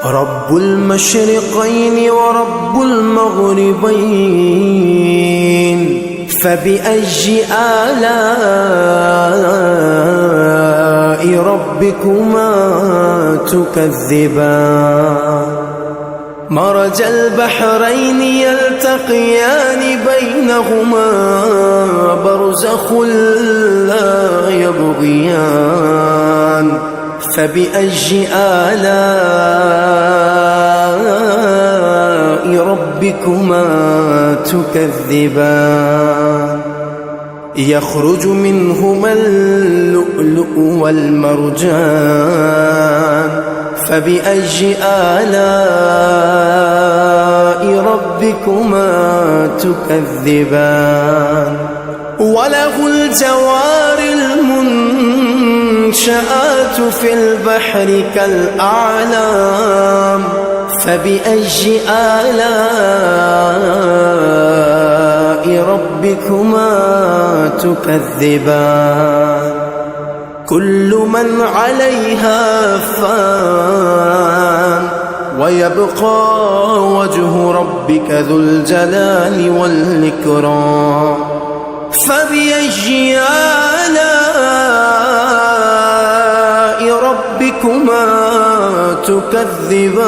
رب المشرقين ورب المغربين، فبأي آلاء ربكما تكذبان؟ مرج البحرين يلتقيان بينهما برزخ لا يبغيان، فبأي آلاء ربكما تكذبان؟ يخرج منهما اللؤلؤ والمرجان، فبأي آلاء ربكما تكذبان؟ وله الجوار المنشآت في البحر كالأعلام، فبأي آلاء ربكما تكذبان؟ كل من عليها فان، ويبقى وجه ربك ذو الجلال والإكرام، فبأي آلاء ربكما تكذبان؟